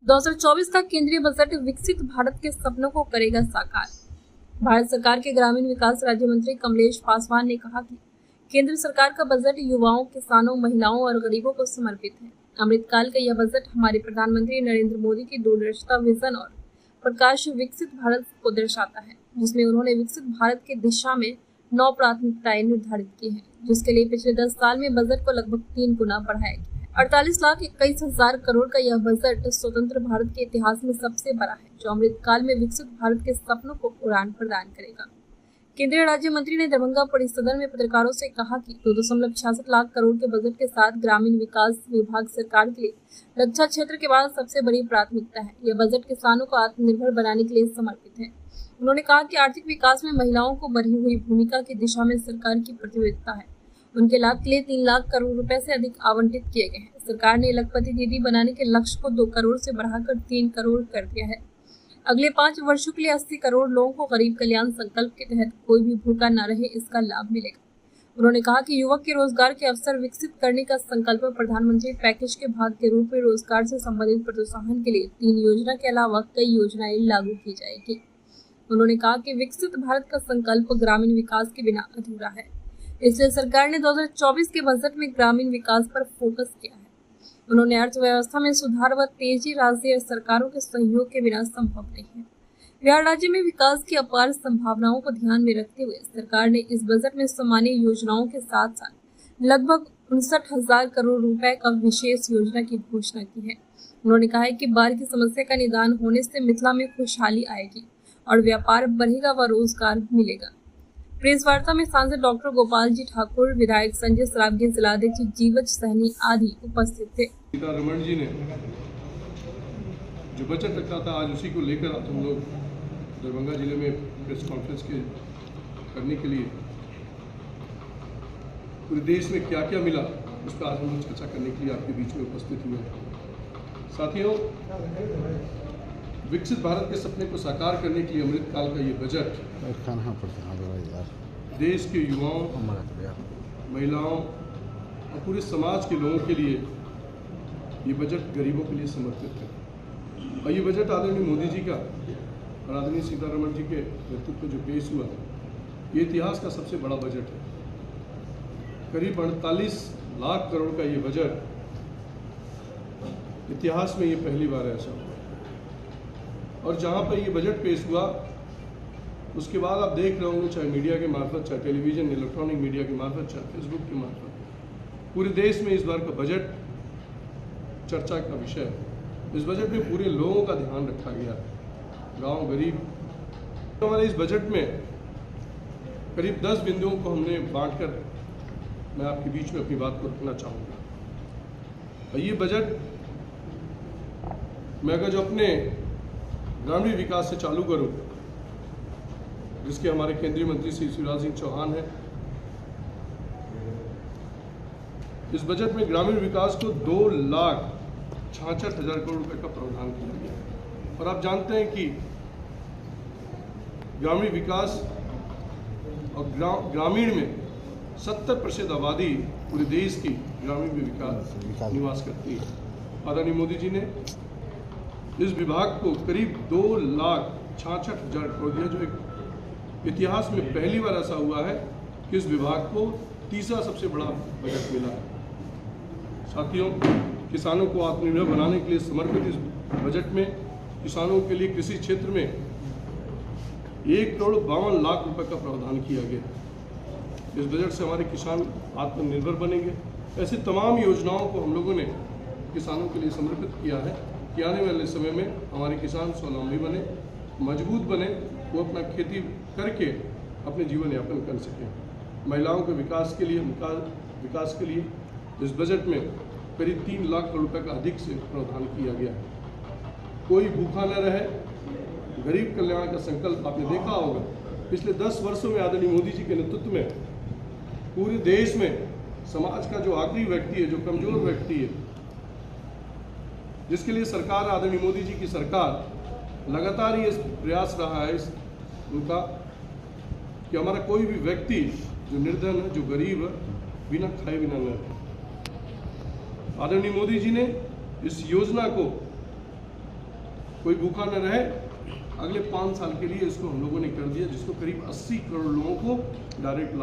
2024 का केंद्रीय बजट विकसित भारत के सपनों को करेगा साकार। भारत सरकार के ग्रामीण विकास राज्य मंत्री कमलेश पासवान ने कहा कि केंद्र सरकार का बजट युवाओं, किसानों, महिलाओं और गरीबों को समर्पित है। अमृतकाल का यह बजट हमारे प्रधानमंत्री नरेंद्र मोदी की दूरदर्शिता, विजन और प्रकाश विकसित भारत को दर्शाता है, जिसमें उन्होंने विकसित भारत की दिशा में 9 प्राथमिकताएं निर्धारित की हैं, जिसके लिए पिछले 10 साल में बजट को लगभग 3 गुना बढ़ाया गया है। 48,21,000 करोड़ का यह बजट स्वतंत्र भारत के इतिहास में सबसे बड़ा है, जो अमृतकाल में विकसित भारत के सपनों को उड़ान प्रदान करेगा। केंद्रीय राज्य मंत्री ने दरभंगा परिसदन में पत्रकारों से कहा कि 2.66 लाख करोड़ के बजट के साथ ग्रामीण विकास विभाग सरकार के लिए रक्षा क्षेत्र के बाद सबसे बड़ी प्राथमिकता है। यह बजट किसानों को आत्मनिर्भर बनाने के लिए समर्पित है। उन्होंने कहा कि आर्थिक विकास में महिलाओं को बढ़ी हुई भूमिका की दिशा में सरकार की प्रतिबद्धता है। उनके लाभ के लिए 3 लाख करोड़ रुपए से अधिक आवंटित किए गए हैं। सरकार ने लखपति दीदी बनाने के लक्ष्य को 2 करोड़ से बढ़ाकर 3 करोड़ कर दिया है। अगले 5 वर्षों के लिए 80 करोड़ लोगों को गरीब कल्याण संकल्प के तहत कोई भी भूखा न रहे, इसका लाभ मिलेगा। उन्होंने कहा कि युवक के रोजगार के अवसर विकसित करने का संकल्प प्रधानमंत्री पैकेज के भाग के रूप में रोजगार से संबंधित प्रोत्साहन के लिए 3 योजना के अलावा कई योजनाएं लागू की जाएगी। उन्होंने कहा कि विकसित भारत का संकल्प ग्रामीण विकास के बिना अधूरा है, इसलिए सरकार ने 2024 के बजट में ग्रामीण विकास पर फोकस किया है। उन्होंने अर्थव्यवस्था में सुधार व तेजी राज्य सरकारों के सहयोग के बिना संभव नहीं है। बिहार राज्य में विकास की अपार संभावनाओं को ध्यान में रखते हुए सरकार ने इस बजट में सामान्य योजनाओं के साथ साथ लगभग 59,000 करोड़ रुपए का विशेष योजना की घोषणा की है। उन्होंने कहा है कि बाढ़ की समस्या का निदान होने से मिथिला में खुशहाली आएगी और व्यापार बढ़ेगा व रोजगार मिलेगा। प्रेस वार्ता में सांसद डॉक्टर गोपाल जी ठाकुर, विधायक संजय सरावगी, जिलाध्यक्ष जीवच सहनी आदि उपस्थित थे। रमन जी ने जो बजट रखा था, आज उसी को लेकर आज हम लोग दरभंगा जिले में प्रेस कॉन्फ्रेंस करने के लिए पूरे देश में क्या क्या मिला उस पर आज हम लोग चर्चा करने के लिए आपके बीच में उपस्थित हुए हैं। साथियों, विकसित भारत के सपने को साकार करने के लिए अमृतकाल का ये बजट देश के युवाओं, महिलाओं और पूरे समाज के लोगों के लिए ये बजट गरीबों के लिए समर्पित है। और ये बजट आदरणीय मोदी जी का और आदरणीय सीतारमण जी के नेतृत्व जो पेश हुआ, ये इतिहास का सबसे बड़ा बजट है। करीब 48 लाख करोड़ का ये बजट इतिहास में ये पहली बार ऐसा हुआ। और जहाँ पर ये बजट पेश हुआ उसके बाद आप देख रहे होंगे, चाहे मीडिया के मार्फत, चाहे टेलीविजन, इलेक्ट्रॉनिक मीडिया के मार्फत, चाहे फेसबुक के मार्फत, पूरे देश में इस बार का बजट चर्चा का विषय है। इस बजट में पूरे लोगों का ध्यान रखा गया है, गांव, गरीब। तो हमारे इस बजट में करीब 10 बिंदुओं को हमने बांटकर मैं आपके बीच में अपनी बात को रखना चाहूँगा। और ये बजट मैं अगर जो अपने ग्रामीण विकास से चालू करूं, जिसके हमारे केंद्रीय मंत्री श्री शिवराज सिंह चौहान हैं, इस बजट में ग्रामीण विकास को 2,66,000 करोड़ रुपए का प्रावधान किया गया। और आप जानते हैं कि ग्रामीण विकास और ग्रामीण में 70% आबादी पूरे देश की ग्रामीण में विकास निवास करती है। आदरणीय मोदी जी ने इस विभाग को करीब 2,66,000 करोड़ दिया, जो एक इतिहास में पहली बार ऐसा हुआ है कि इस विभाग को तीसरा सबसे बड़ा बजट मिला है। साथियों, किसानों को आत्मनिर्भर बनाने के लिए समर्पित इस बजट में किसानों के लिए कृषि क्षेत्र में 1,52,00,000 रुपए का प्रावधान किया गया। इस बजट से हमारे किसान आत्मनिर्भर बनेंगे। ऐसी तमाम योजनाओं को हम लोगों ने किसानों के लिए समर्पित किया है कि आने वाले समय में हमारे किसान स्वावलंबी बने, मजबूत बने, वो अपना खेती करके अपने जीवन यापन कर सकें। महिलाओं के विकास के लिए इस बजट में करीब 3 लाख करोड़ रुपए का अधिक से प्रावधान किया गया है। कोई भूखा न रहे, गरीब कल्याण का संकल्प आपने देखा होगा। पिछले 10 वर्षों में आदरणीय मोदी जी के नेतृत्व में पूरे देश में समाज का जो आखिरी व्यक्ति है, जो कमजोर व्यक्ति है, जिसके लिए सरकार, आदरणीय मोदी जी की सरकार लगातार ये प्रयास रहा है उनका कि हमारा कोई भी व्यक्ति जो निर्धन है, जो गरीब है, बिना खाए बिना न रहे। आदरणीय मोदी जी ने इस योजना को कोई भूखा न रहे। अगले 5 साल के लिए इसको हम लोगों ने कर दिया, जिसको करीब 80 करोड़ लोगों को डायरेक्ट